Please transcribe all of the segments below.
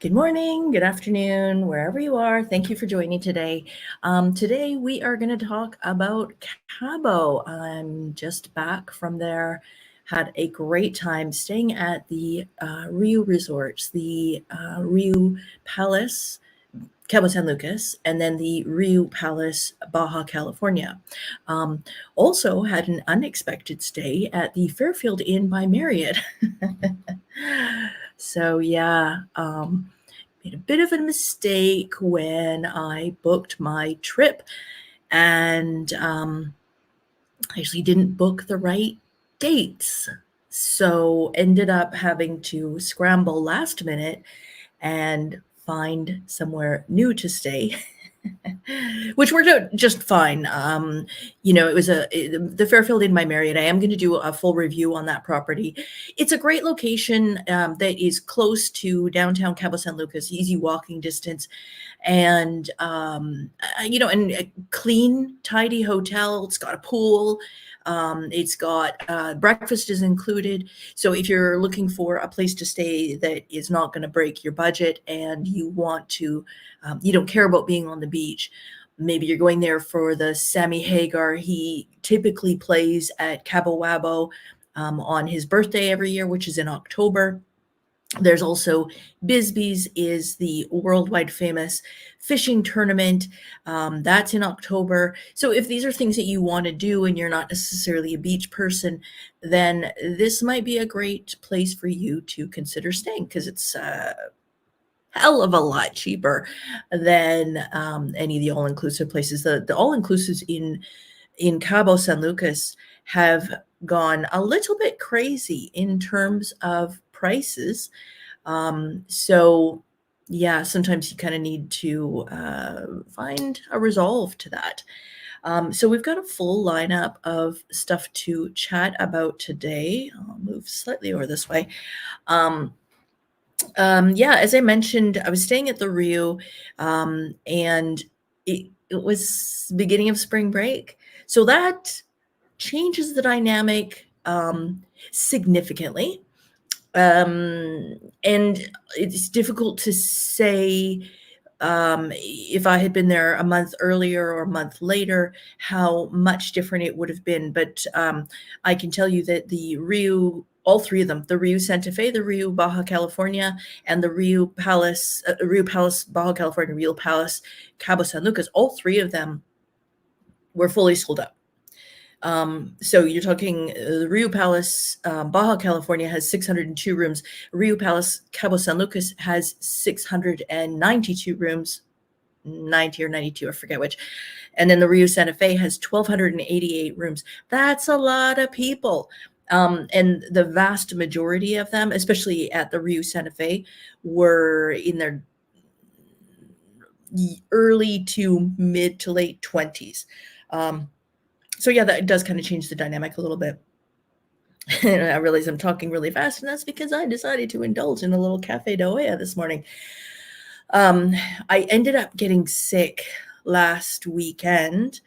Good morning, good afternoon, wherever you are. Thank you for joining today. Today we are going to talk about Cabo. I'm just back from there. Had a great time staying at the Riu Resorts, the Riu Palace, Cabo San Lucas, and then the Riu Palace Baja California. Also had an unexpected stay at the Fairfield Inn by Marriott. So yeah, made a bit of a mistake when I booked my trip and I actually didn't book the right dates. So ended up having to scramble last minute and find somewhere new to stay. Which worked out just fine. It was the Fairfield Inn by Marriott. I am going to do a full review on that property. It's a great location that is close to downtown Cabo San Lucas, easy walking distance, and and a clean, tidy hotel. It's got a pool. It's got breakfast is included. So if you're looking for a place to stay that is not going to break your budget and you want to, you don't care about being on the beach, maybe you're going there for the Sammy Hagar. He typically plays at Cabo Wabo on his birthday every year, which is in October. There's also Bisbee's is the worldwide famous fishing tournament. That's in October. So if these are things that you want to do and you're not necessarily a beach person, then this might be a great place for you to consider staying because it's a hell of a lot cheaper than any of the all-inclusive places. The all-inclusives in Cabo San Lucas have gone a little bit crazy in terms of prices. So yeah, sometimes you kind of need to find a resolve to that. So we've got a full lineup of stuff to chat about today. I'll move slightly over this way. As I mentioned, I was staying at the Riu, and it was beginning of spring break. So that changes the dynamic significantly. And it's difficult to say if I had been there a month earlier or a month later, how much different it would have been. But I can tell you that the Riu, all three of them, the Riu Santa Fe, the Riu Baja California, and the Riu Palace Baja California, Riu Palace Cabo San Lucas, all three of them were fully sold out. So you're talking the Riu Palace Baja California has 602 rooms. Riu Palace Cabo San Lucas has 692 rooms, 90 or 92, I forget which. And then the Riu Santa Fe has 1,288 rooms. That's a lot of people. And the vast majority of them, especially at the Riu Santa Fe, were in their early to mid to late 20s. So yeah, that does kind of change the dynamic a little bit. And I realize I'm talking really fast, and that's because I decided to indulge in a little cafe de olla this morning. I ended up getting sick last weekend,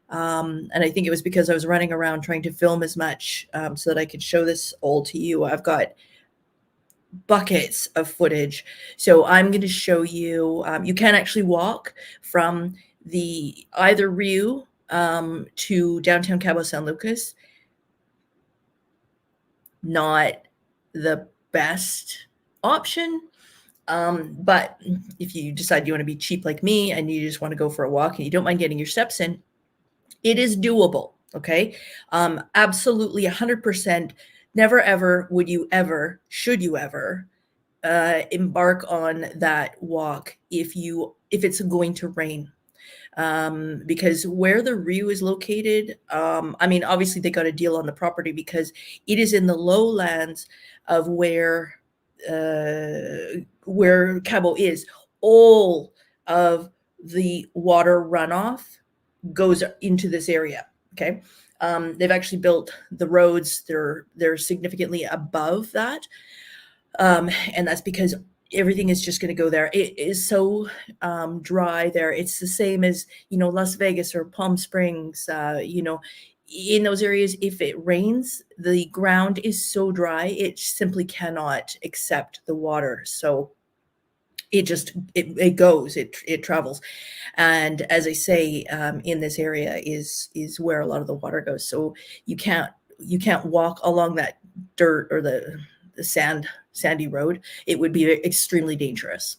and I think it was because I was running around trying to film as much so that I could show this all to you. I've got buckets of footage. So I'm going to show you, you can actually walk from either Riu to downtown Cabo San Lucas. Not the best option. But if you decide you want to be cheap like me and you just want to go for a walk and you don't mind getting your steps in, it is doable. Okay. Absolutely 100%. Never, ever should you ever embark on that walk if it's going to rain. Because where the Riu is located, obviously they got a deal on the property because it is in the lowlands of where Cabo is. All of the water runoff goes into this area. Okay. They've actually built the roads. They're significantly above that. And that's because everything is just going to go there. It is so dry there. It's the same as, Las Vegas or Palm Springs, in those areas. If it rains, the ground is so dry, it simply cannot accept the water. So it goes, it travels. And as I say, in this area is where a lot of the water goes. So you can't walk along that dirt or the sandy road. It would be extremely dangerous.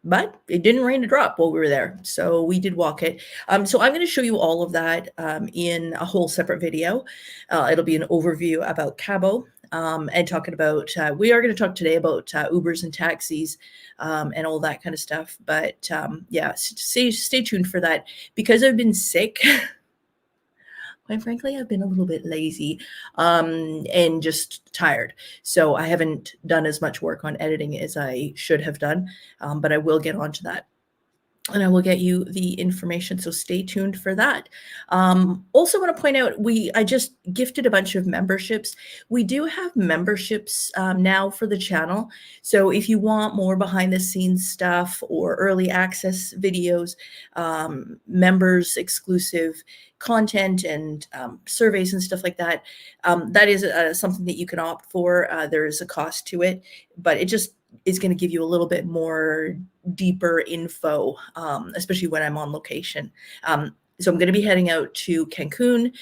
But it didn't rain a drop while we were there, so we did walk it. So I'm going to show you all of that in a whole separate video. It'll be an overview about Cabo, and talking about, we are going to talk today about Ubers and taxis, and all that kind of stuff. But yeah, stay tuned for that. Because I've been sick, quite frankly, I've been a little bit lazy, and just tired. So I haven't done as much work on editing as I should have done, but I will get onto that. And I will get you the information, so stay tuned for that. Also want to point out, I just gifted a bunch of memberships. We do have memberships now for the channel. So if you want more behind the scenes stuff or early access videos, members exclusive content and surveys and stuff like that, that is something that you can opt for. There is a cost to it, but it just is going to give you a little bit more deeper info, especially when I'm on location. So I'm going to be heading out to Cancun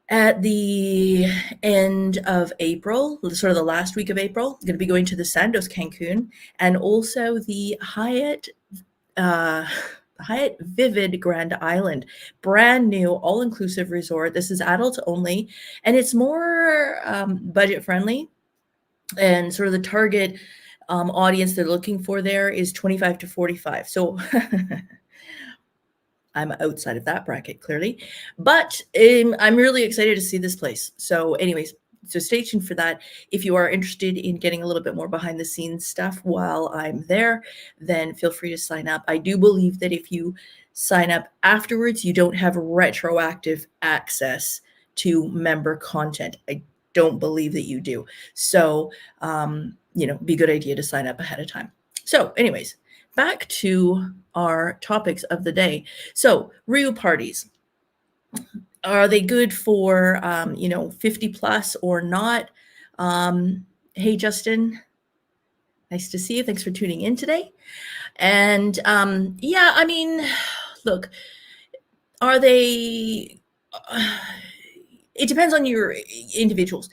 at the end of April, sort of the last week of April. I'm going to be going to the Sandos Cancun and also the Hyatt Vivid Grand Island, brand new all-inclusive resort. This is adults only, and it's more budget friendly, and sort of the target audience they're looking for there is 25 to 45. So I'm outside of that bracket, clearly, but I'm really excited to see this place. So anyways, so stay tuned for that. If you are interested in getting a little bit more behind the scenes stuff while I'm there, then feel free to sign up. I do believe that if you sign up afterwards, you don't have retroactive access to member content. I don't believe that you do. So, be a good idea to sign up ahead of time. So anyways, back to our topics of the day. So Riu parties, are they good for, 50 plus or not? Hey, Justin, nice to see you. Thanks for tuning in today. And yeah, I mean, look, are they... it depends on your individuals.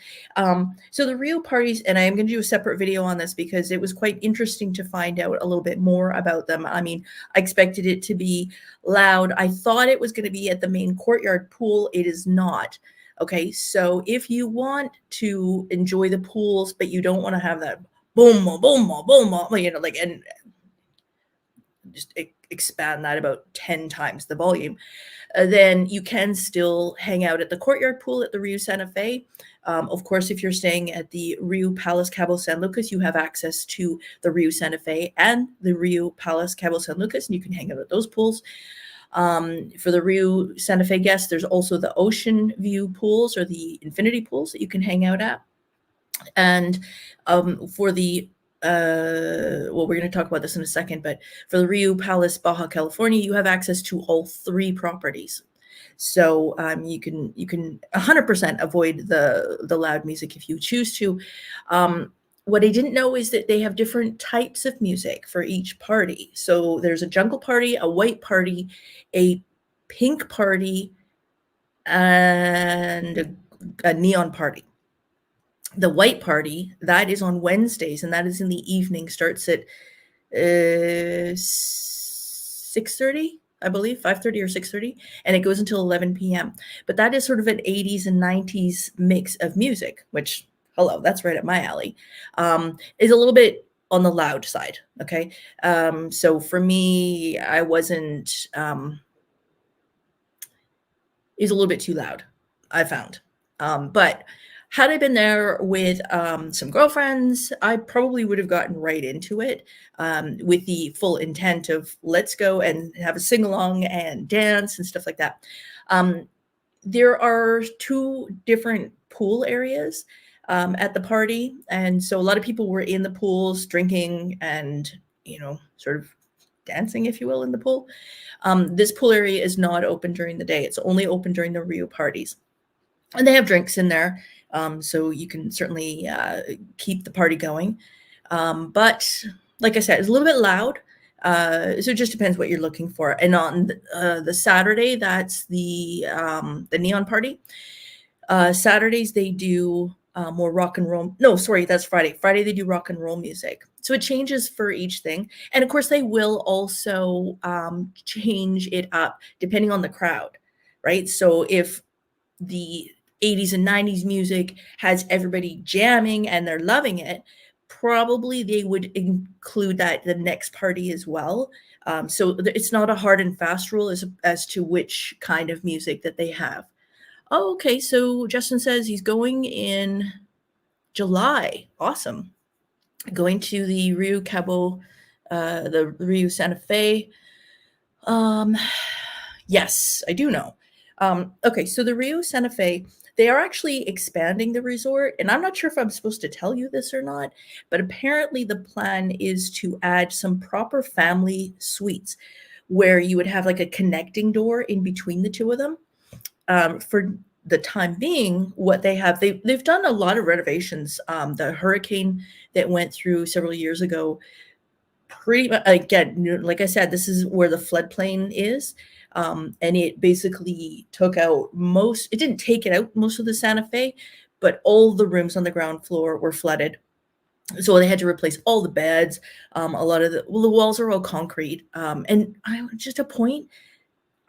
So the Riu parties, and I am going to do a separate video on this because it was quite interesting to find out a little bit more about them. I mean, I expected it to be loud. I thought it was going to be at the main courtyard pool. It is not. Okay, so if you want to enjoy the pools, but you don't want to have that boom, boom, boom, and just expand that about 10 times the volume, then you can still hang out at the courtyard pool at the Riu Santa Fe. Of course, if you're staying at the Riu Palace Cabo San Lucas, you have access to the Riu Santa Fe and the Riu Palace Cabo San Lucas, and you can hang out at those pools. For the Riu Santa Fe guests, there's also the ocean view pools or the infinity pools that you can hang out at. And for the well, we're going to talk about this in a second, but for the Riu Palace Baja California, you have access to all 3 properties. So you can 100% avoid the loud music if you choose to. What I didn't know is that they have different types of music for each party. So there's a jungle party, a white party, a pink party, and a neon party. The white party, that is on Wednesdays, and that is in the evening, starts at 6:30, I believe, 5:30 or 6:30, and it goes until 11 p.m. But that is sort of an 80s and 90s mix of music, which, hello, that's right up my alley, is a little bit on the loud side, okay? So for me, I wasn't, is a little bit too loud, I found. But had I been there with some girlfriends, I probably would have gotten right into it with the full intent of let's go and have a sing-along and dance and stuff like that. There are 2 different pool areas at the party. And so a lot of people were in the pools drinking and, sort of dancing, if you will, in the pool. This pool area is not open during the day. It's only open during the Riu parties. And they have drinks in there. So you can certainly keep the party going. But like I said, it's a little bit loud. So it just depends what you're looking for. And on the Saturday, that's the neon party. Saturdays they do more rock and roll. No, sorry, that's Friday. Friday they do rock and roll music. So it changes for each thing. And of course, they will also change it up depending on the crowd, right? So if the 80s and 90s music has everybody jamming and they're loving it, probably they would include that the next party as well. So it's not a hard and fast rule as to which kind of music that they have. Oh, okay. So Justin says he's going in July. Awesome. Going to the Riu Cabo, the Riu Santa Fe. Yes, I do know. Okay, so the Riu Santa Fe, they are actually expanding the resort, and I'm not sure if I'm supposed to tell you this or not, but apparently the plan is to add some proper family suites where you would have like a connecting door in between the two of them. For the time being, what they have, they've done a lot of renovations. The hurricane that went through several years ago, pretty much, again, like I said, this is where the floodplain is. And it basically took out it didn't take it out most of the Santa Fe, but all the rooms on the ground floor were flooded. So they had to replace all the beds. A lot of the walls are all concrete. And just a point,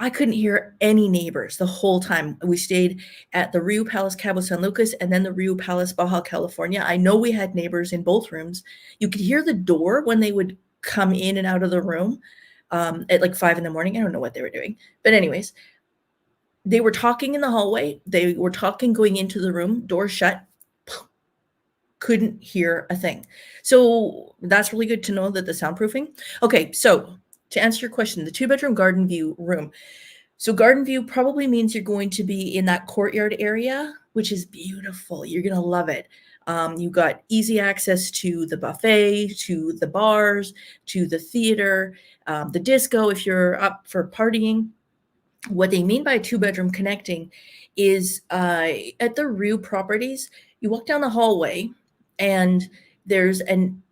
I couldn't hear any neighbors the whole time. We stayed at the Riu Palace Cabo San Lucas and then the Riu Palace Baja California. I know we had neighbors in both rooms. You could hear the door when they would come in and out of the room at like 5 a.m. I don't know what they were doing. But anyways, they were talking in the hallway. They were talking going into the room, door shut. Couldn't hear a thing. So that's really good to know that the soundproofing. Okay, so to answer your question, the 2-bedroom garden view room. So garden view probably means you're going to be in that courtyard area, which is beautiful. You're going to love it. You've got easy access to the buffet, to the bars, to the theater, the disco if you're up for partying. What they mean by 2-bedroom connecting is at the Riu properties, you walk down the hallway and there's an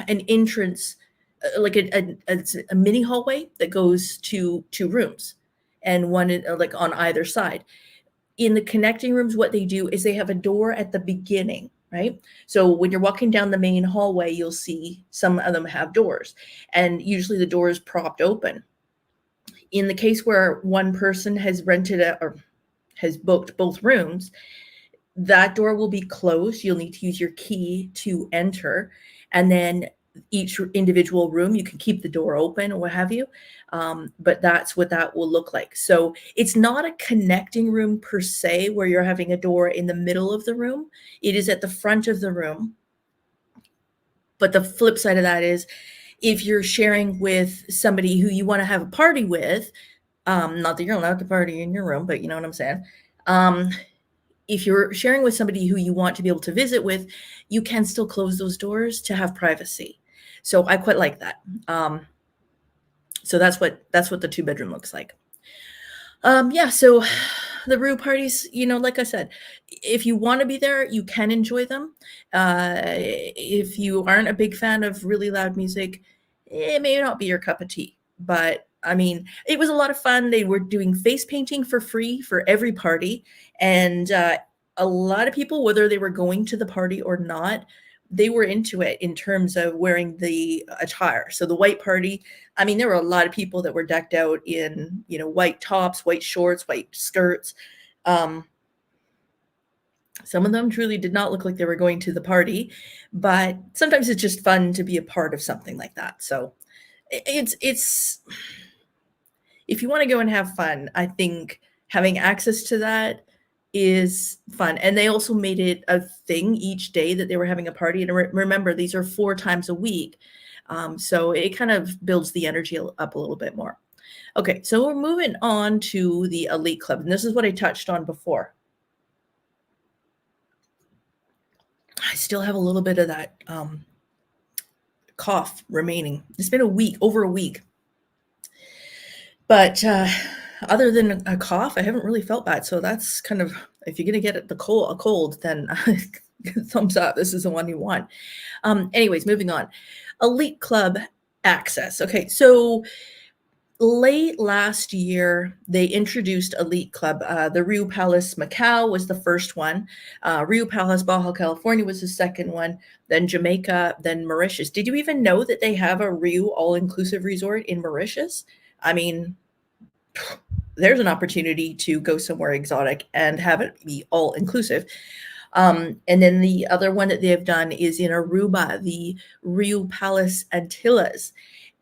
entrance, like a mini hallway that goes to 2 rooms and one like on either side. In the connecting rooms, what they do is they have a door at the beginning, right? So when you're walking down the main hallway, you'll see some of them have doors, and usually the door is propped open. In the case where one person has rented or has booked both rooms, that door will be closed. You'll need to use your key to enter, and then each individual room, you can keep the door open or what have you. But that's what that will look like. So it's not a connecting room per se, where you're having a door in the middle of the room. It is at the front of the room. But the flip side of that is if you're sharing with somebody who you want to have a party with, not that you're allowed to party in your room, but you know what I'm saying? If you're sharing with somebody who you want to be able to visit with, you can still close those doors to have privacy. So I quite like that. So that's what the 2-bedroom looks like. Yeah, so the Riu parties, like I said, if you want to be there, you can enjoy them. If you aren't a big fan of really loud music, it may not be your cup of tea. But I mean, it was a lot of fun. They were doing face painting for free for every party. And a lot of people, whether they were going to the party or not, they were into it in terms of wearing the attire. So the white party, I mean, there were a lot of people that were decked out in, white tops, white shorts, white skirts. Some of them truly did not look like they were going to the party, but sometimes it's just fun to be a part of something like that. So it's if you want to go and have fun, I think having access to that is fun. And they also made it a thing each day that they were having a party. And remember, these are 4 times a week. So it kind of builds the energy up a little bit more. Okay, so we're moving on to the elite club. And this is what I touched on before. I still have a little bit of that cough remaining. It's been over a week. But other than a cough, I haven't really felt bad. So that's kind of, if you're going to get a cold, then thumbs up. This is the one you want. Anyways, moving on. Elite Club access. Okay, so late last year, they introduced Elite Club. The Riu Palace Macau was the first one. Riu Palace Baja California was the second one. Then Jamaica, then Mauritius. Did you even know that they have a Riu all-inclusive resort in Mauritius? I mean, there's an opportunity to go somewhere exotic and have it be all-inclusive. And then the other one that they have done is in Aruba, the Riu Palace Antilles.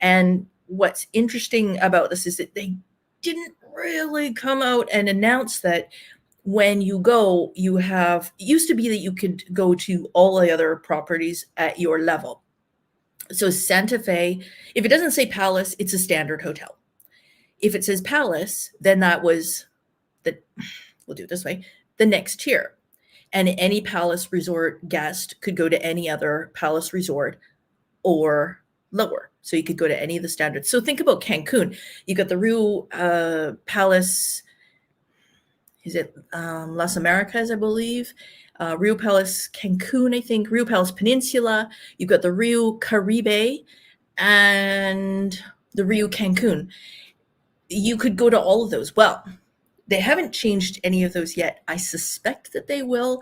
And what's interesting about this is that they didn't really come out and announce that when you go, it used to be that you could go to all the other properties at your level. So Santa Fe, if it doesn't say Palace, it's a standard hotel. If it says Palace, then that was we'll do it this way, the next tier. And any Palace resort guest could go to any other Palace resort or lower. So you could go to any of the standards. So think about Cancun. You got the Riu Palace, is it Las Americas, I believe? Riu Palace Cancun, I think. Riu Palace Peninsula. You've got the Riu Caribe and the Riu Cancun. You could go to all of those. Well, they haven't changed any of those yet. I suspect that they will.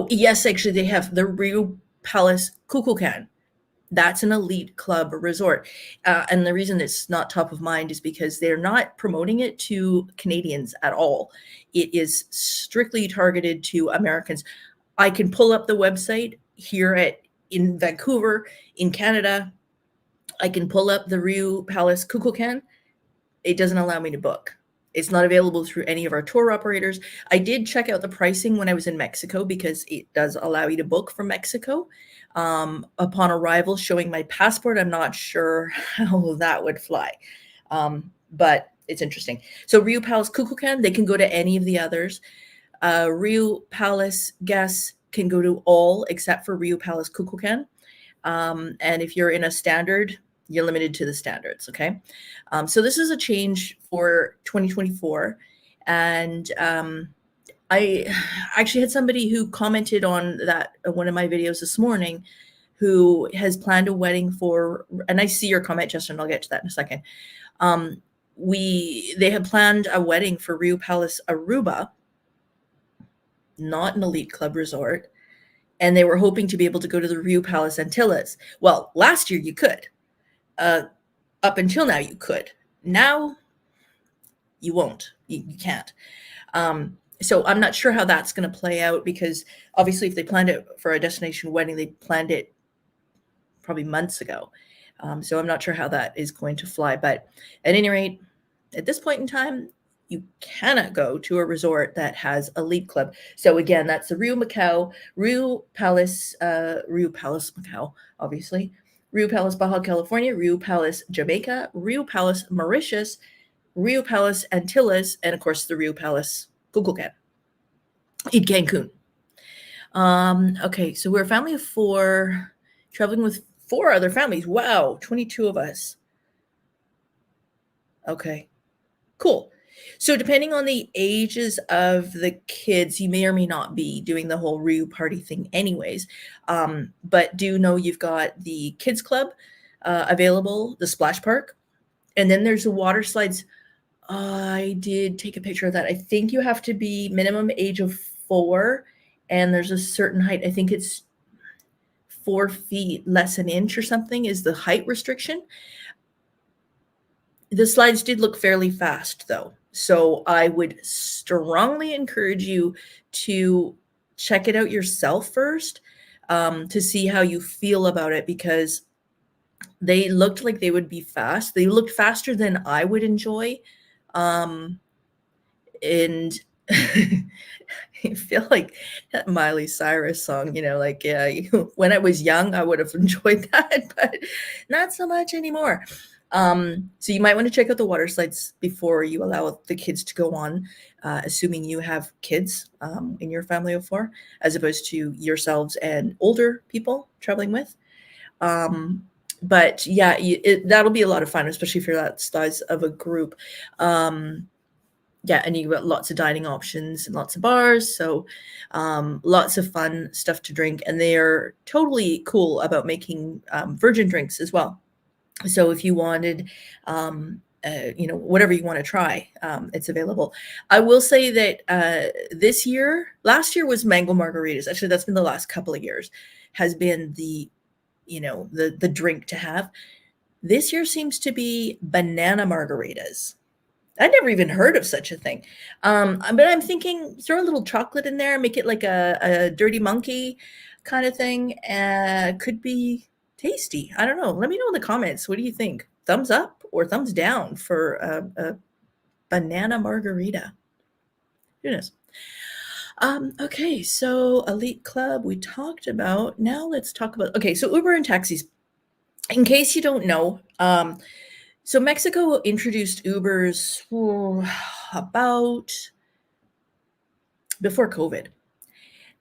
Yes, actually, they have the Riu Palace Kukulkan. That's an elite club resort. And the reason it's not top of mind is because they're not promoting it to Canadians at all. It is strictly targeted to Americans. I can pull up the website here in Vancouver, in Canada. I can pull up the Riu Palace Kukulkan. It doesn't allow me to book. It's not available through any of our tour operators. I did check out the pricing when I was in Mexico because it does allow you to book from Mexico. Upon arrival, showing my passport, I'm not sure how that would fly, but it's interesting. So Riu Palace Kukulkan, they can go to any of the others. Riu Palace guests can go to all except for Riu Palace Kukulkan. And if you're in a standard, you're limited to the standards, okay? So this is a change for 2024. And I actually had somebody who commented on that one of my videos this morning who has planned a wedding and I see your comment, Justin, I'll get to that in a second. They had planned a wedding for Riu Palace Aruba, not an elite club resort, and they were hoping to be able to go to the Riu Palace Antilles. Well, last year you could. Up until now you could. Now you won't. You can't. So I'm not sure how that's going to play out because obviously if they planned it for a destination wedding, they planned it probably months ago. So I'm not sure how that is going to fly. But at any rate, at this point in time, you cannot go to a resort that has elite club. So again, that's the Riu Macau, Riu Palace Macau, obviously, Riu Palace Baja California, Riu Palace Jamaica, Riu Palace Mauritius, Riu Palace Antilles, and of course the Riu Palace Kukulkan in Cancun. Okay, so we're a family of 4 traveling with 4 other families. Wow, 22 of us. Okay, cool. So depending on the ages of the kids, you may or may not be doing the whole Riu party thing anyways. But do know you've got the kids club available, the splash park, and then there's the water slides. I did take a picture of that. I think you have to be minimum age of 4, and there's a certain height. I think it's 4 feet less an inch or something is the height restriction. The slides did look fairly fast though. So I would strongly encourage you to check it out yourself first to see how you feel about it, because they looked like they would be fast. They looked faster than I would enjoy. And I feel like that Miley Cyrus song, like, yeah, when I was young, I would have enjoyed that, but not so much anymore. So you might want to check out the water slides before you allow the kids to go on, assuming you have kids in your family of 4, as opposed to yourselves and older people traveling with. But yeah, that'll be a lot of fun, especially if you're that size of a group. yeah, and you got lots of dining options and lots of bars. So lots of fun stuff to drink. And they are totally cool about making virgin drinks as well. So if you wanted, whatever you want to try, it's available. I will say that last year was mango margaritas. Actually, that's been the last couple of years, has been the drink to have. This year seems to be banana margaritas. I never even heard of such a thing. But I'm thinking throw a little chocolate in there, make it like a dirty monkey kind of thing. Could be tasty. I don't know. Let me know in the comments. What do you think? Thumbs up or thumbs down for a banana margarita? Who knows? Okay, so Elite Club we talked about. Now let's talk about, okay, so Uber and taxis. In case you don't know, so Mexico introduced Ubers about before COVID.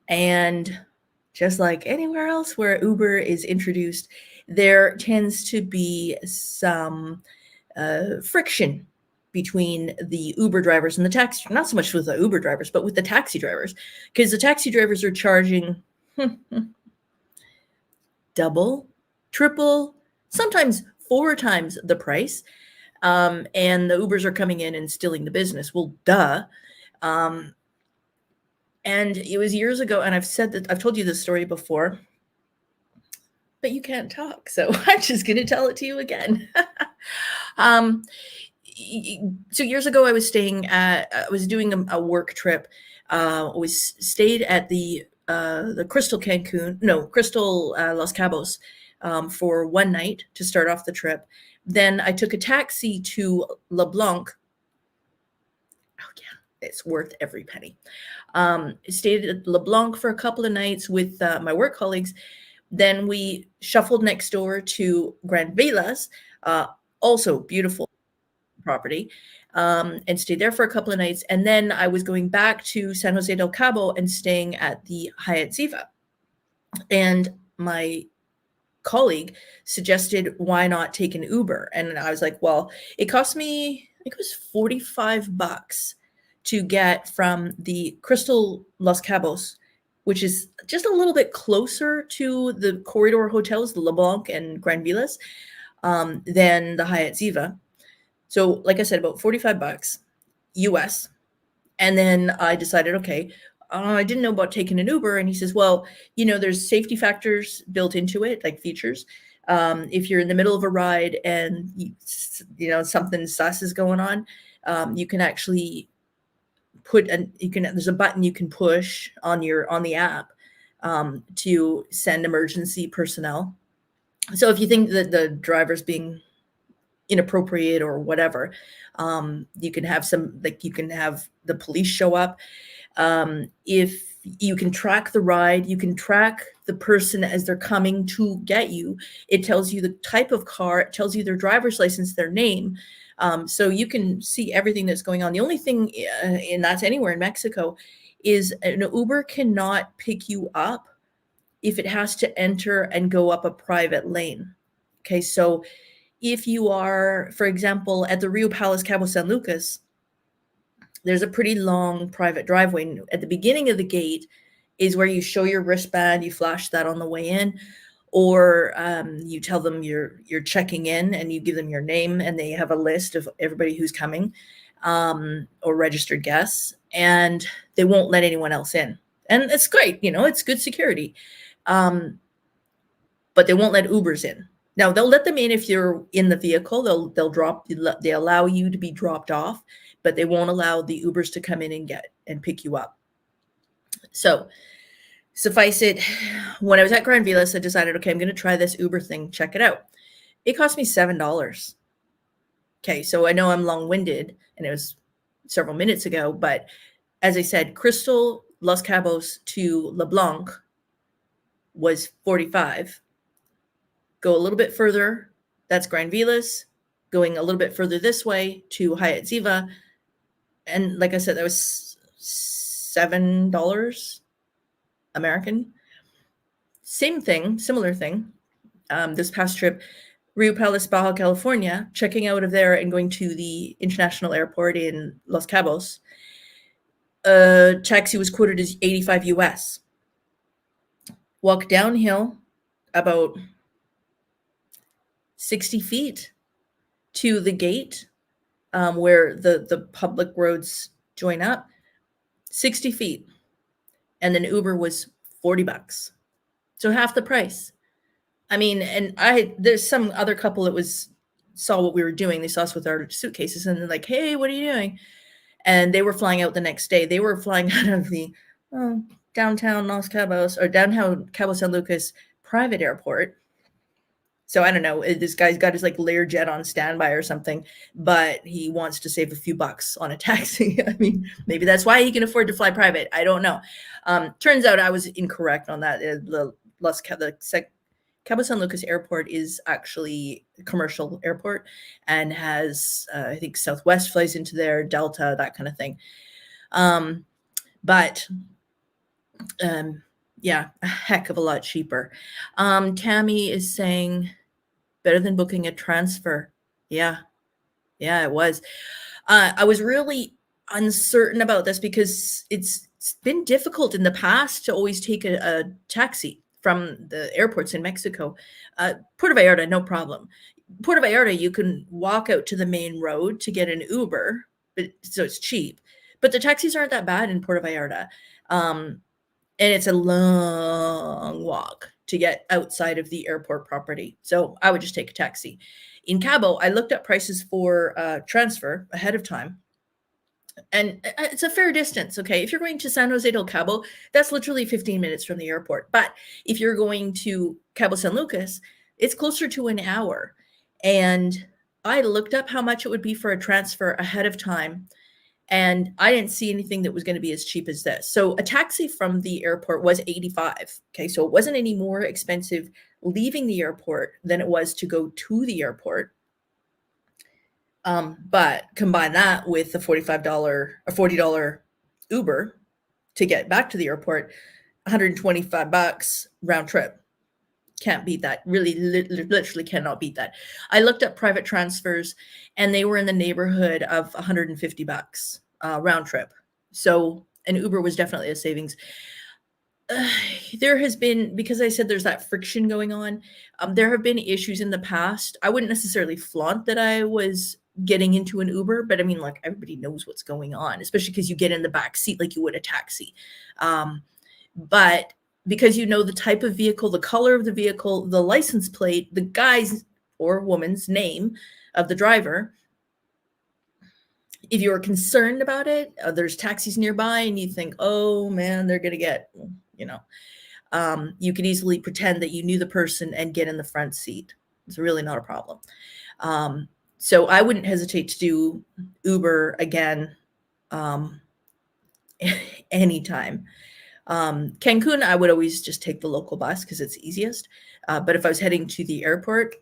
And just like anywhere else where Uber is introduced, there tends to be some friction between the Uber drivers and the taxi, not so much with the Uber drivers, but with the taxi drivers, because the taxi drivers are charging double, triple, sometimes 4 times the price. And the Ubers are coming in and stealing the business. Well, duh. And it was years ago, and I've told you this story before, but you can't talk, so I'm just going to tell it to you again. So years ago, I was doing a work trip. Stayed at the Crystal Los Cabos for one night to start off the trip. Then I took a taxi to LeBlanc. Oh yeah, it's worth every penny. Stayed at LeBlanc for a couple of nights with my work colleagues. Then we shuffled next door to Granvilas, also beautiful property, and stayed there for a couple of nights. And then I was going back to San Jose del Cabo and staying at the Hyatt Ziva. And my colleague suggested, why not take an Uber? And I was like, well, it cost me, I think it was $45 to get from the Crystal Los Cabos, which is just a little bit closer to the corridor hotels, the LeBlanc and Granvilas, than the Hyatt Ziva. So like I said, about $45 US. And then I decided, okay, I didn't know about taking an Uber. And he says, well, there's safety factors built into it, like features. If you're in the middle of a ride and something sus is going on, you can actually there's a button you can push on the app to send emergency personnel. So if you think that the driver's being inappropriate or whatever, you can have the police show up. If you can track the ride, you can track the person as they're coming to get you. It tells you the type of car, it tells you their driver's license, their name. So you can see everything that's going on. The only thing, and that's anywhere in Mexico, is an Uber cannot pick you up if it has to enter and go up a private lane. Okay, so if you are, for example, at the Riu Palace Cabo San Lucas, there's a pretty long private driveway. At the beginning of the gate is where you show your wristband, you flash that on the way in, or you tell them you're checking in and you give them your name, and they have a list of everybody who's coming, or registered guests, and they won't let anyone else in. And it's great, it's good security. But they won't let Ubers in. Now they'll let them in if you're in the vehicle. They allow you to be dropped off, but they won't allow the Ubers to come in and pick you up. So suffice it, when I was at Granvilas, I decided, okay, I'm going to try this Uber thing, check it out. It cost me $7. Okay, so I know I'm long-winded, and it was several minutes ago, but as I said, Crystal Los Cabos to LeBlanc was $45. Go a little bit further, that's Granvilas. Going a little bit further this way to Hyatt Ziva, and like I said, that was $7 American. Same thing, similar thing. This past trip, Riu Palace Baja California, checking out of there and going to the international airport in Los Cabos, taxi was quoted as $85 US. Walk downhill about 60 feet to the gate where the public roads join up, 60 feet. And then Uber was $40. So half the price. I mean, and there's some other couple that saw what we were doing. They saw us with our suitcases and they're like, hey, what are you doing? And they were flying out the next day. They were flying out of the downtown Los Cabos or downtown Cabo San Lucas private airport. So I don't know, this guy's got his like Learjet on standby or something, but he wants to save a few bucks on a taxi. I mean, maybe that's why he can afford to fly private. I don't know. Turns out I was incorrect on that. The Cabo San Lucas airport is actually a commercial airport and has, I think Southwest flies into there, Delta, that kind of thing. Yeah, a heck of a lot cheaper. Tammy is saying better than booking a transfer. Yeah, it was. I was really uncertain about this because it's been difficult in the past to always take a taxi from the airports in Mexico. Puerto Vallarta, no problem. Puerto Vallarta, you can walk out to the main road to get an Uber, so it's cheap. But the taxis aren't that bad in Puerto Vallarta. And it's a long walk to get outside of the airport property. So I would just take a taxi. In Cabo, I looked up prices for transfer ahead of time. And it's a fair distance, okay? If you're going to San Jose del Cabo, that's literally 15 minutes from the airport. But if you're going to Cabo San Lucas, it's closer to an hour. And I looked up how much it would be for a transfer ahead of time. And I didn't see anything that was going to be as cheap as this. So a taxi from the airport was $85. Okay, so it wasn't any more expensive leaving the airport than it was to go to the airport. But combine that with the $45 or $40 Uber to get back to the airport, $125 round trip. Can't beat that. Really, literally cannot beat that. I looked up private transfers and they were in the neighborhood of $150 round trip. So an Uber was definitely a savings. There has been, because I said there's that friction going on, there have been issues in the past. I wouldn't necessarily flaunt that I was getting into an Uber, but I mean, like, everybody knows what's going on, especially because you get in the back seat like you would a taxi. But because you know the type of vehicle, the color of the vehicle, the license plate, the guy's or woman's name of the driver, if you're concerned about it, there's taxis nearby and you think, oh man, they're going to get, you could easily pretend that you knew the person and get in the front seat. It's really not a problem. So I wouldn't hesitate to do Uber again anytime. Cancun, I would always just take the local bus because it's easiest. But if I was heading to the airport,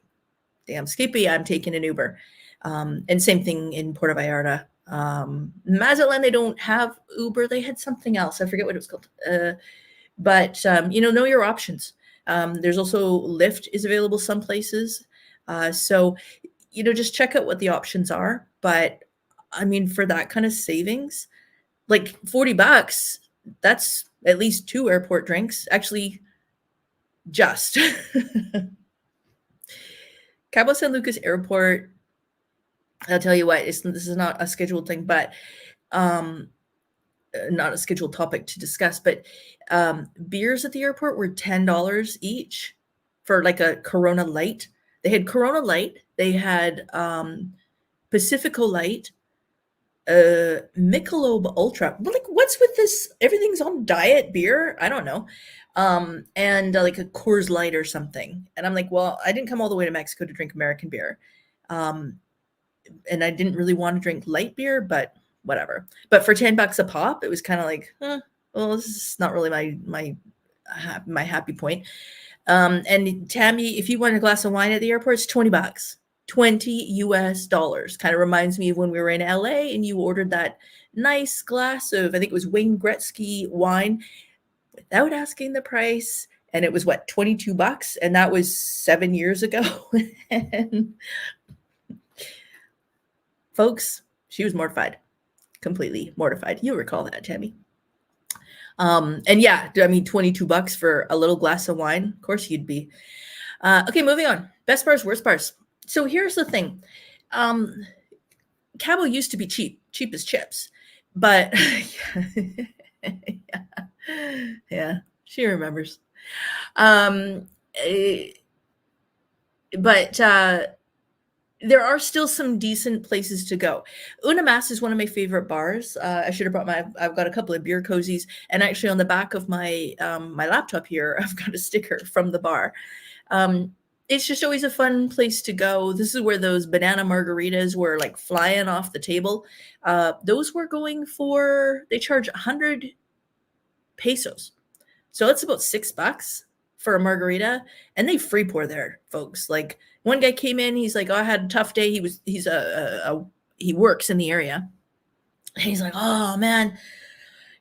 damn skippy, I'm taking an Uber. And same thing in Puerto Vallarta. Mazatlan, they don't have Uber. They had something else. I forget what it was called. But know your options. There's also Lyft is available some places. So, just check out what the options are. But I mean, for that kind of savings, like $40, that's at least 2 airport drinks. Actually, just Cabo San Lucas Airport. I'll tell you what, this is not a scheduled thing, but not a scheduled topic to discuss, but beers at the airport were $10 each for like a Corona Light. They had Corona Light. They had Pacifico Light, Michelob Ultra. Like, what's with this? Everything's on diet beer. I don't know. And like a Coors Light or something. And I'm like, well, I didn't come all the way to Mexico to drink American beer. And I didn't really want to drink light beer, but whatever. But for $10 a pop, it was kind of like, well, this is not really my happy point. And Tammy, if you want a glass of wine at the airport, it's $20. $20 US. Kind of reminds me of when we were in LA and you ordered that nice glass of, I think it was Wayne Gretzky wine without asking the price. And it was what, $22? And that was 7 years ago. And folks, she was mortified, completely mortified. You'll recall that, Tammy. And yeah, I mean, $22 for a little glass of wine. Of course you'd be. Okay, moving on. Best bars, worst bars. So here's the thing. Cabo used to be cheap as chips, but yeah, she remembers. But there are still some decent places to go. 𝐴 is one of my favorite bars. I should have brought I've got a couple of beer cozies, and actually on the back of my my laptop here, I've got a sticker from the bar. It's just always a fun place to go. This is where those banana margaritas were like flying off the table. Those were going for, they charge 100 pesos. So that's about $6 for a margarita, and they free pour there, folks. Like, one guy came in, he's like, "Oh, I had a tough day." He works in the area. And he's like, "Oh man,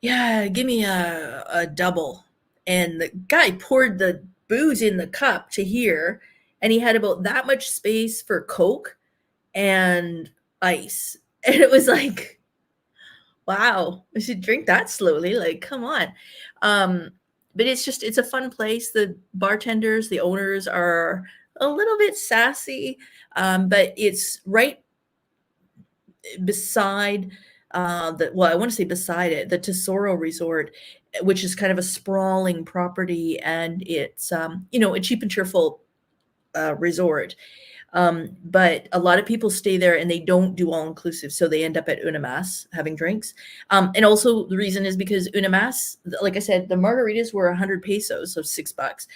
yeah, give me a double." And the guy poured the booze in the cup to here, and he had about that much space for Coke and ice. And it was like, wow, I should drink that slowly. Like, come on. But it's a fun place. The bartenders, the owners are a little bit sassy, but it's right beside I want to say beside it, the 𝐷𝐸𝐸 Resort, which is kind of a sprawling property, and it's a cheap and cheerful resort. But a lot of people stay there and they don't do all inclusive, so they end up at 𝐴 having drinks. And also the reason is because 𝐴, like I said, the margaritas were 100 pesos, so $6.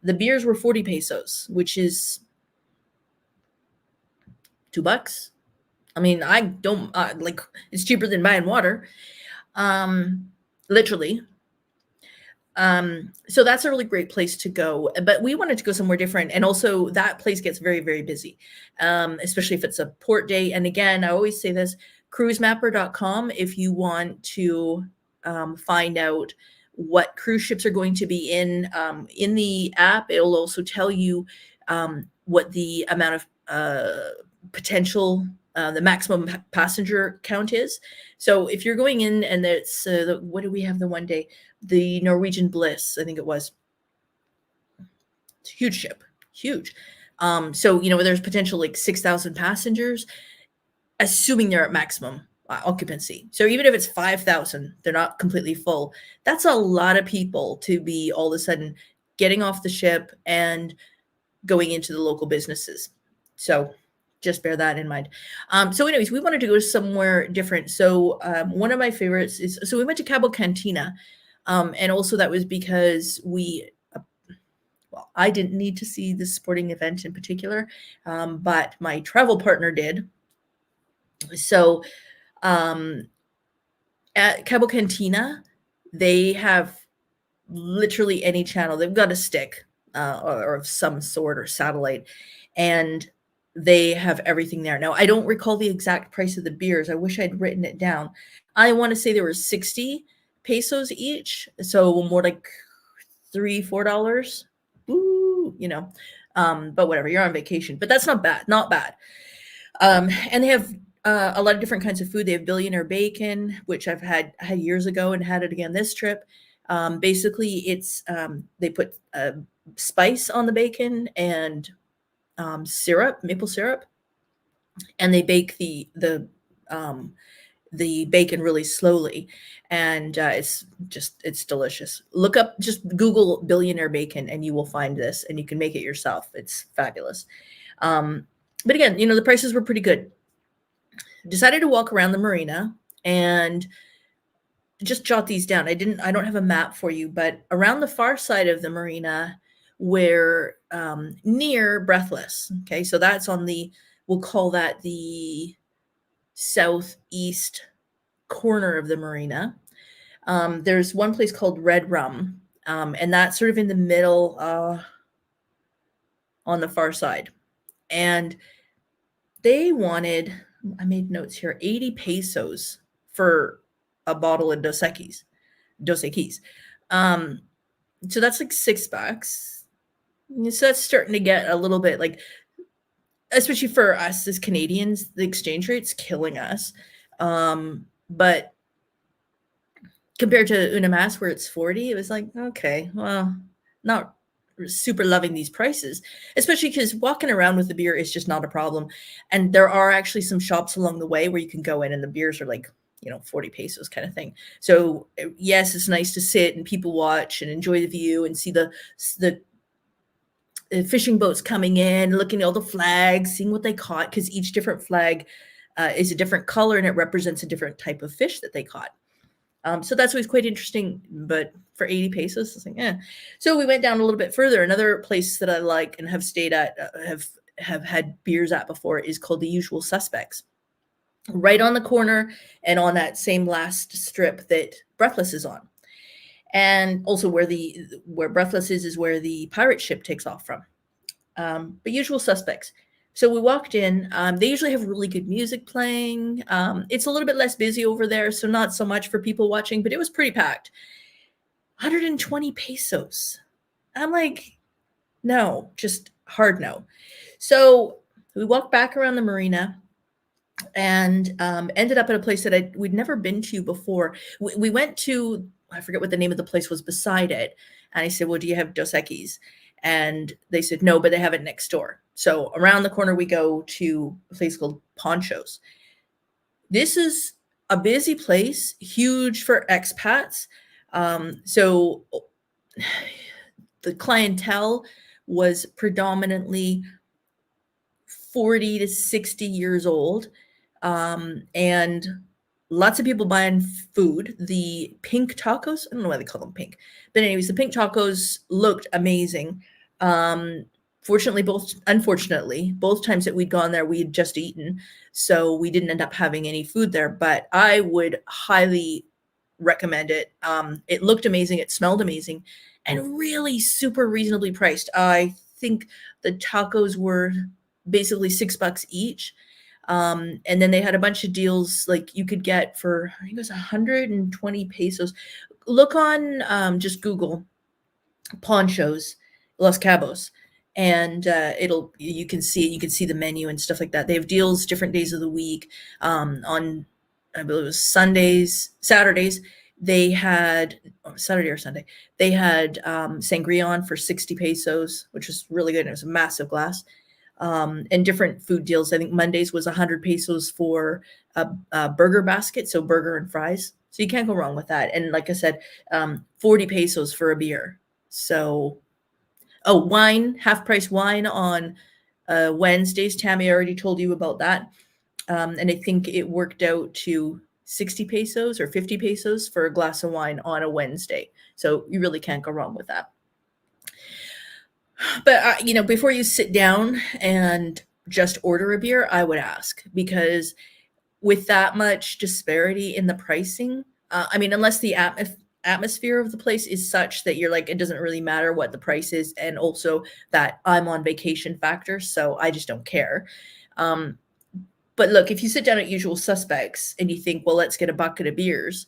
The beers were 40 pesos, which is $2. I mean, I don't it's cheaper than buying water, literally. So that's a really great place to go, but we wanted to go somewhere different. And also that place gets very, very busy, especially if it's a port day. And again, I always say this, cruisemapper.com, if you want to find out what cruise ships are going to be in the app, it'll also tell you what the amount of potential, the maximum passenger count is. So if you're going in and it's, what do we have the one day? The Norwegian Bliss, I think it was. It's a huge ship, huge. So, there's potential like 6,000 passengers, assuming they're at maximum occupancy. So even if it's 5,000, they're not completely full. That's a lot of people to be all of a sudden getting off the ship and going into the local businesses. So just bear that in mind. So anyways, we wanted to go somewhere different. So one of my favorites is, so we went to Cabo Cantina. And also that was because I didn't need to see this sporting event in particular, but my travel partner did. So at Cabo Cantina, they have literally any channel. They've got a stick or of some sort or satellite, and they have everything there. Now, I don't recall the exact price of the beers. I wish I'd written it down. I want to say there were 60 pesos each, so more like $3-4. Ooh, but whatever, you're on vacation, but that's not bad. And they have a lot of different kinds of food. They have billionaire bacon, which I've had years ago and had it again this trip. Basically it's they put spice on the bacon and syrup, maple syrup, and they bake the bacon really slowly, and it's delicious. Look up, just Google billionaire bacon, and you will find this, and you can make it yourself. It's fabulous. But again, the prices were pretty good. Decided to walk around the marina and just jot these down. I don't have a map for you, but around the far side of the marina, where near Breathless. Okay, so that's on we'll call that the southeast corner of the marina. There's one place called Red Rum, and that's sort of in the middle on the far side. And they wanted, I made notes here, 80 pesos for a bottle of Dos Equis. So that's like $6. So that's starting to get a little bit like, especially for us as Canadians, the exchange rate's killing us. But compared to 𝐸 where it's 40, it was like, okay, well, not super loving these prices, especially because walking around with the beer is just not a problem. And there are actually some shops along the way where you can go in and the beers are like, 40 pesos kind of thing. So yes, it's nice to sit and people watch and enjoy the view and see the fishing boats coming in, looking at all the flags, seeing what they caught, because each different flag is a different color and it represents a different type of fish that they caught. So that's always quite interesting, but for 80 pesos, it's like, eh. So we went down a little bit further. Another place that I like and have stayed at, have had beers at before, is called the Usual Suspects. Right on the corner and on that same last strip that Breathless is on. And also where Breathless is where the pirate ship takes off from. But Usual Suspects. So we walked in. They usually have really good music playing. It's a little bit less busy over there, so not so much for people watching, but it was pretty packed. 120 pesos. I'm like, no, just hard no. So we walked back around the marina and ended up at a place that we'd never been to before. We went to, I forget what the name of the place was beside it. And I said, well, do you have Dos Equis? And they said, no, but they have it next door. So around the corner, we go to a place called Ponchos. This is a busy place, huge for expats. So the clientele was predominantly 40 to 60 years old. And lots of people buying food. The pink tacos, I don't know why they call them pink. But anyways, the pink tacos looked amazing. Unfortunately, both times that we'd gone there, we had just eaten. So we didn't end up having any food there. But I would highly recommend it. It looked amazing. It smelled amazing. And really super reasonably priced. I think the tacos were basically $6 each. And then they had a bunch of deals like you could get for, I think it was 120 pesos. Look on just Google Ponchos, Los Cabos, and you can see the menu and stuff like that. They have deals different days of the week. On, I believe it was Saturdays, they had Saturday or Sunday, they had sangria on for 60 pesos, which was really good. It was a massive glass. And different food deals. I think Mondays was 100 pesos for a burger basket, so burger and fries. So you can't go wrong with that. And like I said, 40 pesos for a beer. So, wine, half price wine on Wednesdays. Tammy already told you about that. And I think it worked out to 60 pesos or 50 pesos for a glass of wine on a Wednesday. So you really can't go wrong with that. But, before you sit down and just order a beer, I would ask, because with that much disparity in the pricing, unless the atmosphere of the place is such that you're like, it doesn't really matter what the price is. And also that I'm on vacation factor. So I just don't care. But look, if you sit down at Usual Suspects and you think, well, let's get a bucket of beers.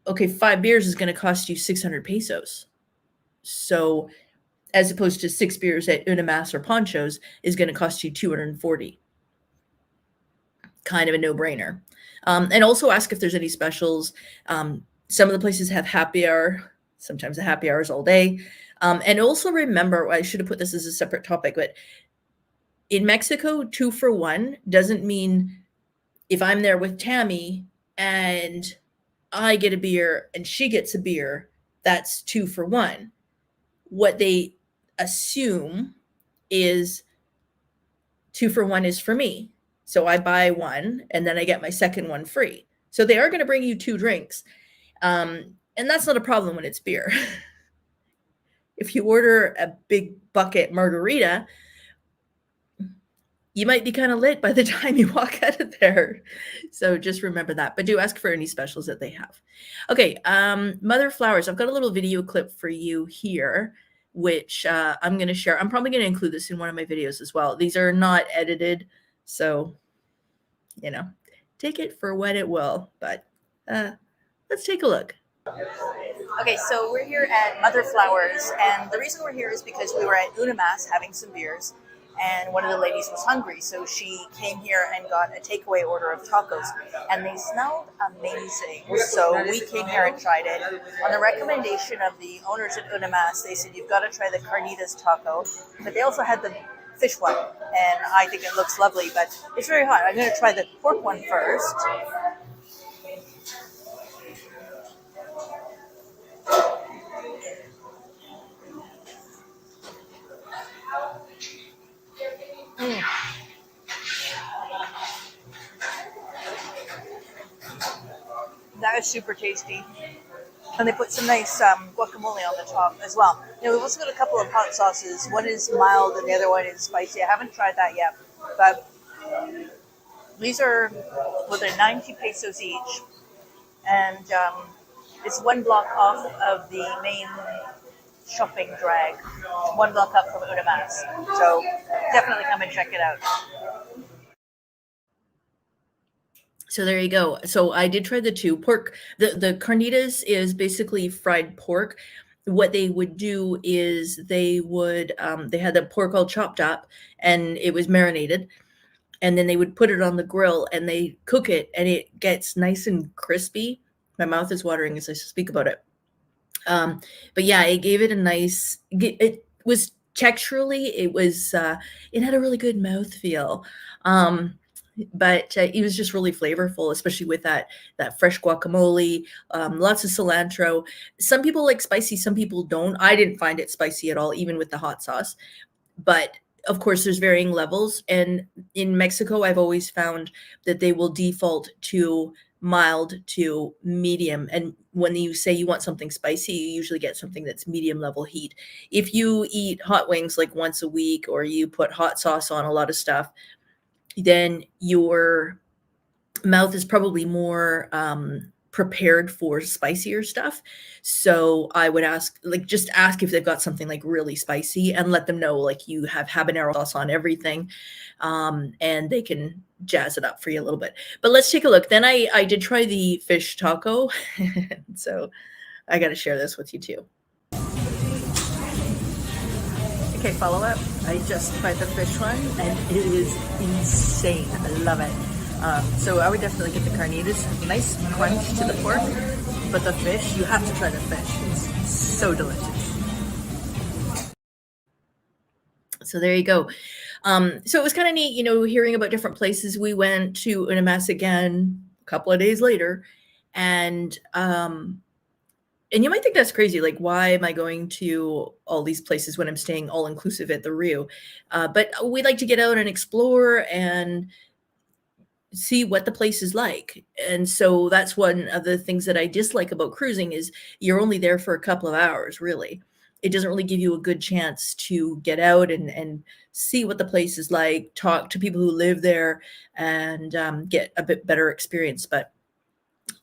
Okay, 5 beers is going to cost you 600 pesos. So as opposed to 6 beers at 𝐸 or Ponchos is going to cost you 240. Kind of a no-brainer. And also ask if there's any specials. Some of the places have happy hour. Sometimes the happy hour is all day. And also remember, I should have put this as a separate topic, but in Mexico, 2 for 1 doesn't mean if I'm there with Tammy and I get a beer and she gets a beer, that's 2 for 1. What they assume is 2 for 1 is for me. So I buy one and then I get my second one free. So they are going to bring you 2 drinks. And that's not a problem when it's beer. If you order a big bucket margarita, you might be kind of lit by the time you walk out of there. So just remember that. But do ask for any specials that they have. Okay, Mother Flowers. I've got a little video clip for you here, which I'm going to share. I'm probably going to include this in one of my videos as well. These are not edited, so, take it for what it will. But let's take a look. Okay, so we're here at Mother Flowers, and the reason we're here is because we were at Unamas having some beers, and one of the ladies was hungry, so she came here and got a takeaway order of tacos, and they smelled amazing. So we came here and tried it. On the recommendation of the owners at Unamas, they said you've got to try the carnitas taco, but they also had the fish one, and I think it looks lovely, but it's very hot. I'm going to try the pork one first. That is super tasty. And they put some nice guacamole on the top as well. Now, we've also got a couple of hot sauces. One is mild and the other one is spicy. I haven't tried that yet. But these are, well, they're 90 pesos each. And it's one block off of the main shopping drag. One block up from Unamas. So definitely come and check it out. So there you go. So I did try the two pork. The carnitas is basically fried pork. What they would do is they would they had the pork all chopped up and it was marinated, and then they would put it on the grill and they cook it and it gets nice and crispy. My mouth is watering as I speak about it. But yeah, it gave it a nice. It was texturally. It was. It had a really good mouthfeel. But it was just really flavorful, especially with that fresh guacamole, lots of cilantro. Some people like spicy, some people don't. I didn't find it spicy at all, even with the hot sauce. But of course, there's varying levels. And in Mexico, I've always found that they will default to mild to medium. And when you say you want something spicy, you usually get something that's medium level heat. If you eat hot wings like once a week, or you put hot sauce on a lot of stuff, then your mouth is probably more prepared for spicier stuff. So I would just ask if they've got something like really spicy, and let them know like you have habanero sauce on everything, and they can jazz it up for you a little bit. But let's take a look. Then I did try the fish taco. So I got to share this with you too. Okay, follow up. I just tried the fish one, and it is insane. I love it. So I would definitely get the carnitas. Nice crunch to the pork, but the fish, you have to try the fish. It's so delicious. So there you go. So it was kind of neat, hearing about different places. We went to Unamas again a couple of days later, and you might think that's crazy. Like, why am I going to all these places when I'm staying all inclusive at the Riu? But we like to get out and explore and see what the place is like. And so that's one of the things that I dislike about cruising is you're only there for a couple of hours, really. It doesn't really give you a good chance to get out and see what the place is like, talk to people who live there, and get a bit better experience. But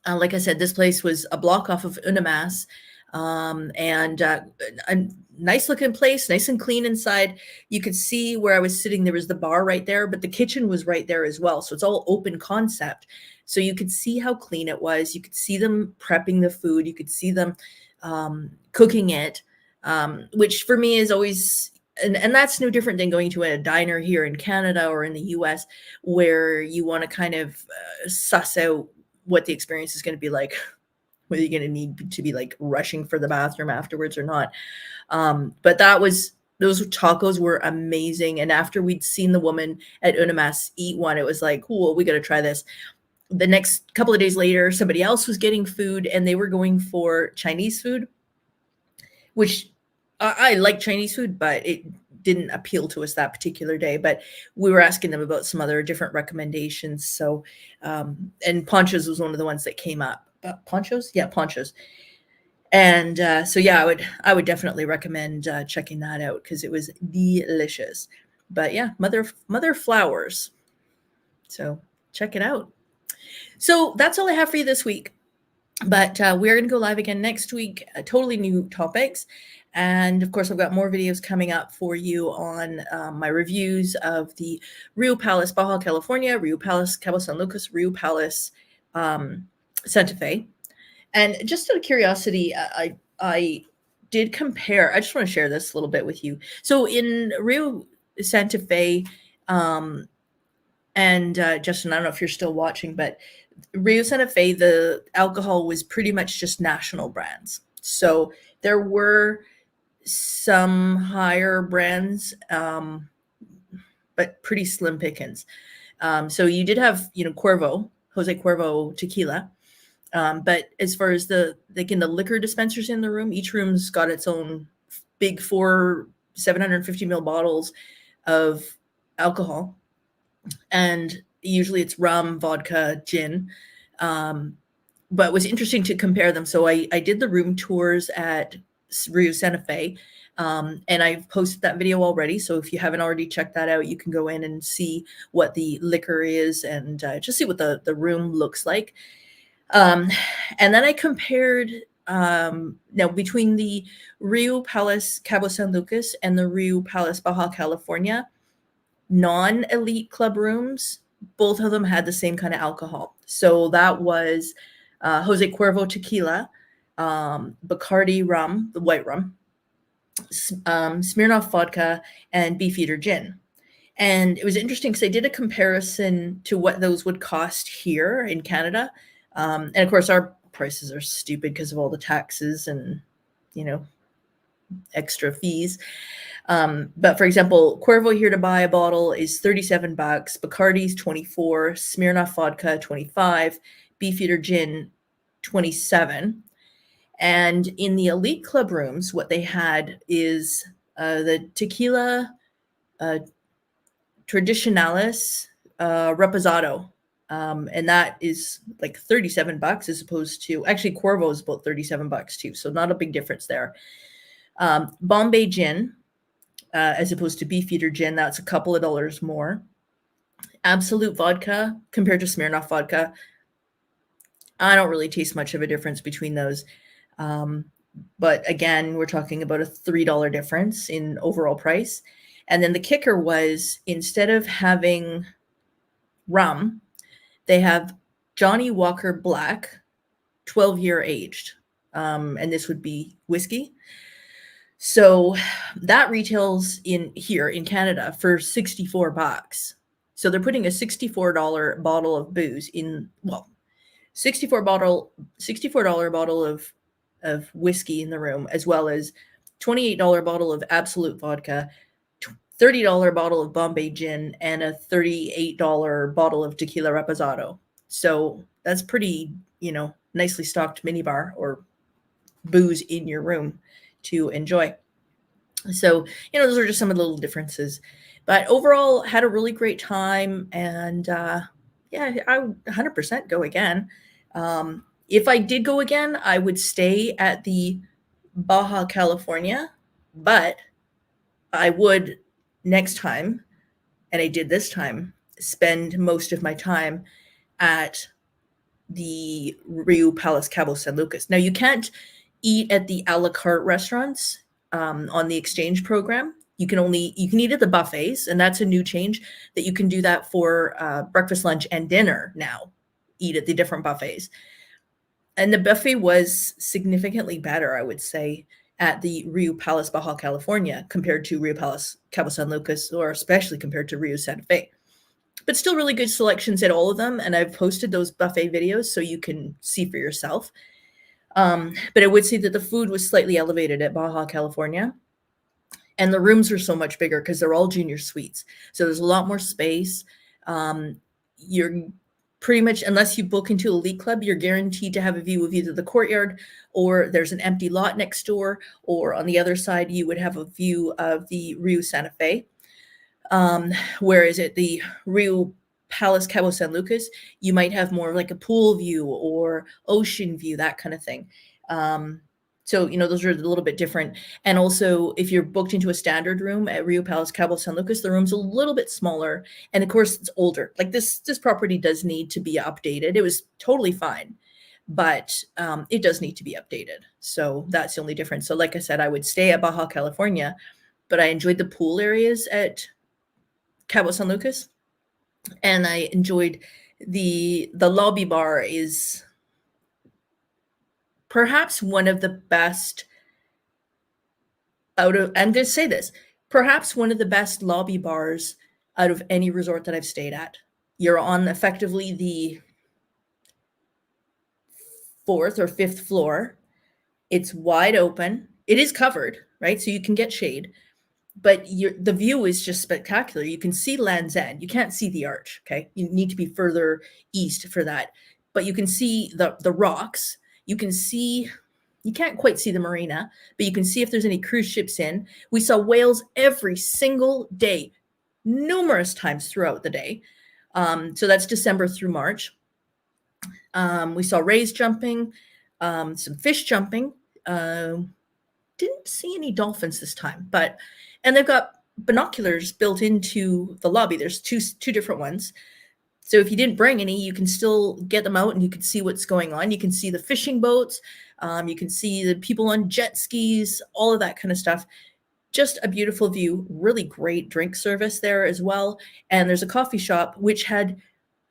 like I said, this place was a block off of Unamas, and a nice looking place, nice and clean inside. You could see where I was sitting. There was the bar right there, but the kitchen was right there as well. So it's all open concept. So you could see how clean it was. You could see them prepping the food. You could see them cooking it, which for me is always, and that's no different than going to a diner here in Canada or in the US, where you want to kind of suss out what the experience is going to be like, whether you're going to need to be like rushing for the bathroom afterwards or not. But those tacos were amazing. And after we'd seen the woman at Unamas eat one, it was like, cool, we got to try this. The next couple of days later, somebody else was getting food, and they were going for Chinese food, which I like Chinese food, but it didn't appeal to us that particular day. But we were asking them about some other different recommendations. So, and Ponchos was one of the ones that came up. Ponchos? Yeah, Ponchos. And so, yeah, I would definitely recommend checking that out because it was delicious. But yeah, Mother Flowers. So check it out. So that's all I have for you this week. But we're going to go live again next week, totally new topics. And of course, I've got more videos coming up for you on my reviews of the Riu Palace Baja California, Riu Palace Cabo San Lucas, Riu Palace Santa Fe. And just out of curiosity, I I did compare. I just want to share this a little bit with you. So in Riu Santa Fe, and Justin, I don't know if you're still watching, but Riu Santa Fe, the alcohol was pretty much just national brands. So there were some higher brands, but pretty slim pickings. So you did have, 𝐻𝐴, Jose Cuervo tequila. But as far as the liquor dispensers in the room, each room's got its own big 750 ml bottles of alcohol. And usually it's rum, vodka, gin. But it was interesting to compare them. So I did the room tours at Riu Santa Fe, and I've posted that video already. So if you haven't already checked that out, you can go in and see what the liquor is and just see what the room looks like. And then I compared now between the Riu Palace Cabo San Lucas and the Riu Palace Baja California non-elite club rooms. Both of them had the same kind of alcohol. So that was Jose Cuervo tequila, Bacardi rum, the white rum, Smirnoff vodka, and Beefeater gin. And it was interesting because I did a comparison to what those would cost here in Canada. And of course, our prices are stupid because of all the taxes and, extra fees. But for example, Cuervo here to buy a bottle is $37, Bacardi's $24, Smirnoff vodka $25, Beefeater gin $27. And in the elite club rooms, what they had is the tequila Tradicionalis Reposado. And that is like $37 as opposed to, actually Cuervo is about $37 too. So not a big difference there. Bombay gin, as opposed to Beefeater gin, that's a couple of dollars more. Absolute vodka compared to Smirnoff vodka, I don't really taste much of a difference between those. But again, we're talking about a $3 difference in overall price. And then the kicker was, instead of having rum, they have Johnny Walker Black, 12-year aged. And this would be whiskey. So that retails here in Canada for $64. So they're putting a $64 bottle of booze in, $64 bottle of whiskey in the room, as well as $28 bottle of Absolute vodka, $30 bottle of Bombay gin, and a $38 bottle of Tequila Reposado. So that's pretty, nicely stocked minibar or booze in your room to enjoy. So, those are just some of the little differences. But overall, had a really great time. And yeah, I would 100% go again. If I did go again, I would stay at the Baja California, but I would next time, and I did this time, spend most of my time at the Riu Palace Cabo San Lucas. Now, you can't eat at the a la carte restaurants on the exchange program. You can eat at the buffets, and that's a new change, that you can do that for breakfast, lunch, and dinner now. Eat at the different buffets. And the buffet was significantly better, I would say, at the Riu Palace Baja California compared to Riu Palace Cabo San Lucas, or especially compared to Riu Santa Fe. But still really good selections at all of them, and I've posted those buffet videos so you can see for yourself. But I would say that the food was slightly elevated at Baja California, and the rooms are so much bigger because they're all junior suites. So there's a lot more space. You're pretty much, unless you book into Elite Club, you're guaranteed to have a view of either the courtyard, or there's an empty lot next door, or on the other side, you would have a view of the Riu Santa Fe. Whereas at the Riu Palace Cabo San Lucas, you might have more of like a pool view or ocean view, that kind of thing. So, those are a little bit different. And also, if you're booked into a standard room at Riu Palace Cabo San Lucas, the room's a little bit smaller. And of course, it's older. Like this property does need to be updated. It was totally fine, but it does need to be updated. So that's the only difference. So like I said, I would stay at Baja California, but I enjoyed the pool areas at Cabo San Lucas. And I enjoyed the lobby bar is perhaps one of the best I'm going to say this, perhaps one of the best lobby bars out of any resort that I've stayed at. You're on effectively the 4th or 5th floor. It's wide open. It is covered, right? So you can get shade, but the view is just spectacular. You can see Land's End. You can't see the arch, okay? You need to be further east for that. But you can see the rocks. You can't quite see the marina, but you can see if there's any cruise ships in. We saw whales every single day, numerous times throughout the day. So that's December through March. We saw rays jumping, some fish jumping. Didn't see any dolphins this time, and they've got binoculars built into the lobby. There's two different ones. So if you didn't bring any, you can still get them out and you can see what's going on. You can see the fishing boats. You can see the people on jet skis, all of that kind of stuff. Just a beautiful view, really great drink service there as well. And there's a coffee shop which had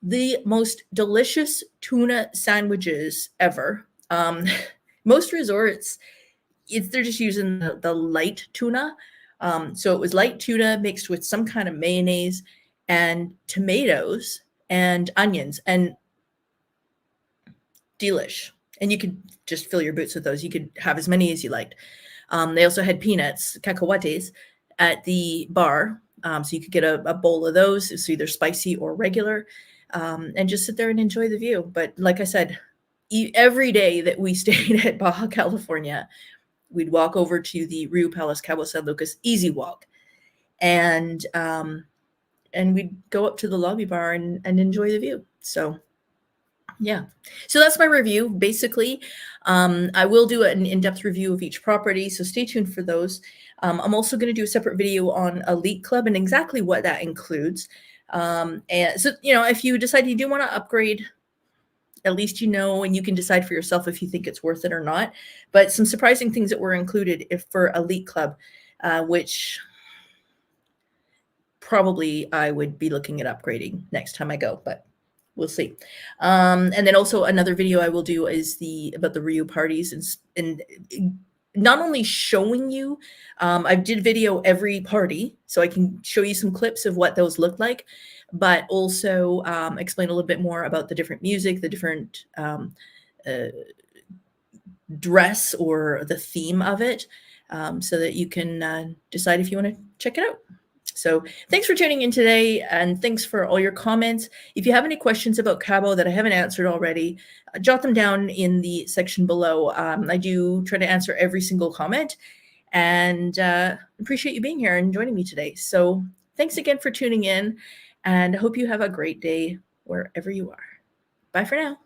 the most delicious tuna sandwiches ever. Most resorts, they're just using the light tuna. So it was light tuna mixed with some kind of mayonnaise and tomatoes and onions, and delish. And you could just fill your boots with those. You could have as many as you liked. They also had peanuts, cacahuates, at the bar. So you could get a bowl of those. It's either spicy or regular, and just sit there and enjoy the view. But like I said, every day that we stayed at Baja California, we'd walk over to the Riu Palace, Cabo San Lucas, easy walk. And we'd go up to the lobby bar and enjoy the view. So yeah, so that's my review. Basically, I will do an in-depth review of each property, so stay tuned for those. I'm also going to do a separate video on Elite Club and exactly what that includes. And so, if you decide you do want to upgrade, at least and you can decide for yourself if you think it's worth it or not. But some surprising things that were included for Elite Club, which probably I would be looking at upgrading next time I go, but we'll see. And then also another video I will do is about the Riu parties and not only showing you, I did video every party, so I can show you some clips of what those look like, but also explain a little bit more about the different music, the different dress or the theme of it, so that you can decide if you want to check it out. So thanks for tuning in today, and thanks for all your comments. If you have any questions about Cabo that I haven't answered already, jot them down in the section below. I do try to answer every single comment, and appreciate you being here and joining me today. So thanks again for tuning in, and I hope you have a great day wherever you are. Bye for now.